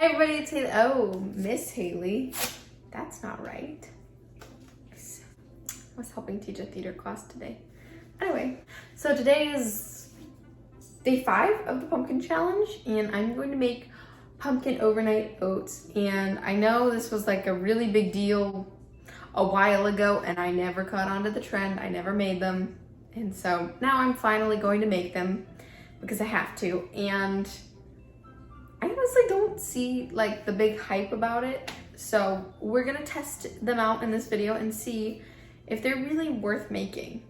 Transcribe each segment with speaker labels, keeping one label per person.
Speaker 1: Hey everybody, it's Hailey. Oh, Miss Hailey. That's not right. I was helping teach a theater class today. Anyway, so today is day 5 of the pumpkin challenge, and I'm going to make pumpkin overnight oats. And I know this was like a really big deal a while ago, and I never caught on to the trend. I never made them. And so now I'm finally going to make them because I have to. And I honestly don't see like the big hype about it. So we're gonna test them out in this video and see if they're really worth making.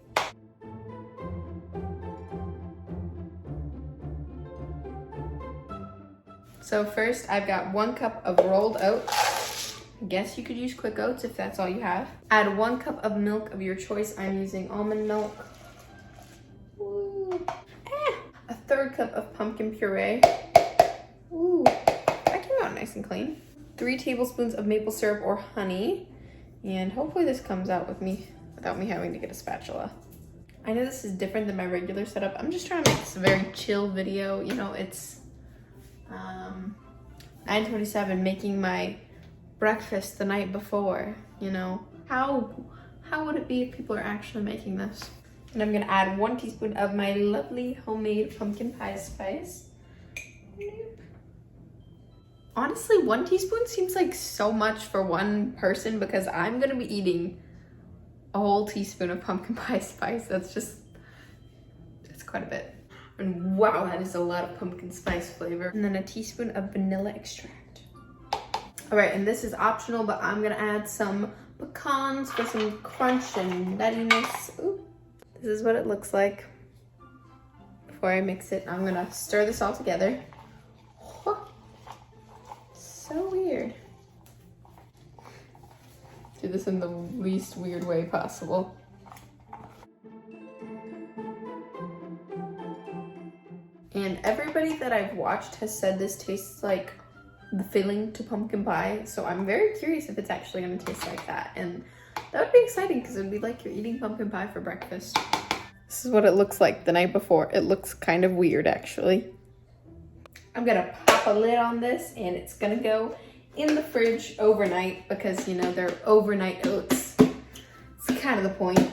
Speaker 1: So first I've got 1 cup of rolled oats. I guess you could use quick oats if that's all you have. Add 1 cup of milk of your choice. I'm using almond milk. Ooh. A 1/3 cup of pumpkin puree. Ooh, that came out nice and clean. 3 tablespoons of maple syrup or honey. And hopefully this comes out with me without me having to get a spatula. I know this is different than my regular setup. I'm just trying to make this a very chill video. You know, it's 9:27, making my breakfast the night before, you know. How would it be if people are actually making this? And I'm gonna add 1 teaspoon of my lovely homemade pumpkin pie spice. Honestly, 1 teaspoon seems like so much for one person because I'm gonna be eating a whole teaspoon of pumpkin pie spice. That's quite a bit. And wow, that is a lot of pumpkin spice flavor. And then a teaspoon of vanilla extract. All right, and this is optional, but I'm gonna add some pecans for some crunch and nuttiness. Ooh. This is what it looks like before I mix it. I'm gonna stir this all together. So weird. Do this in the least weird way possible. And everybody that I've watched has said this tastes like the filling to pumpkin pie. So I'm very curious if it's actually gonna taste like that. And that would be exciting because it would be like you're eating pumpkin pie for breakfast. This is what it looks like the night before. It looks kind of weird actually. I'm gonna pop a lid on this and it's gonna go in the fridge overnight because, you know, they're overnight oats. It's kind of the point.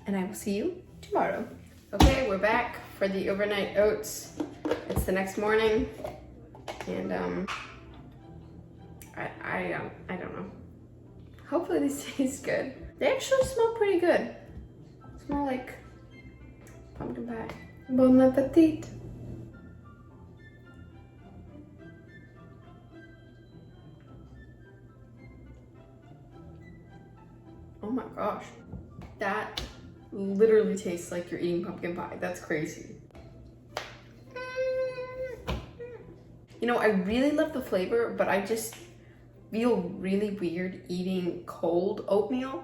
Speaker 1: And I will see you tomorrow. Okay, we're back for the overnight oats. It's the next morning and I don't know. Hopefully these taste good. They actually smell pretty good. Smell like pumpkin pie. Bon appetit. Oh my gosh. That literally tastes like you're eating pumpkin pie. That's crazy. You know, I really love the flavor, but I just feel really weird eating cold oatmeal.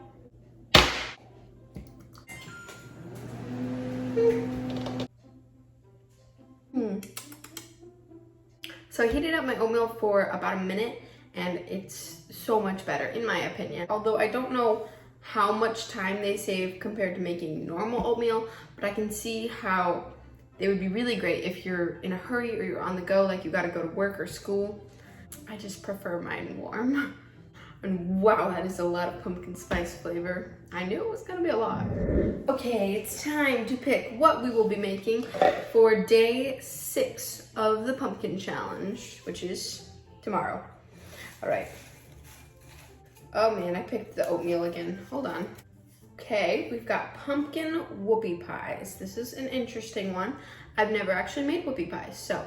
Speaker 1: So I heated up my oatmeal for about a minute and it's so much better in my opinion. Although I don't know how much time they save compared to making normal oatmeal, but I can see how they would be really great if you're in a hurry or you're on the go, like you gotta go to work or school. I just prefer mine warm. And wow, that is a lot of pumpkin spice flavor. I knew it was gonna be a lot. Okay, it's time to pick what we will be making for day 6 of the pumpkin challenge, which is tomorrow. All right. Oh man, I picked the oatmeal again. Hold on. Okay, we've got pumpkin whoopie pies. This is an interesting one. I've never actually made whoopie pies, so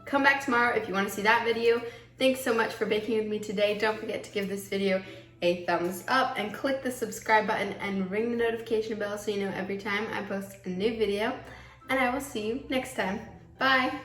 Speaker 1: come back tomorrow if you want to see that video. Thanks so much for baking with me today. Don't forget to give this video a thumbs up and click the subscribe button and ring the notification bell so you know every time I post a new video. And I will see you next time. Bye.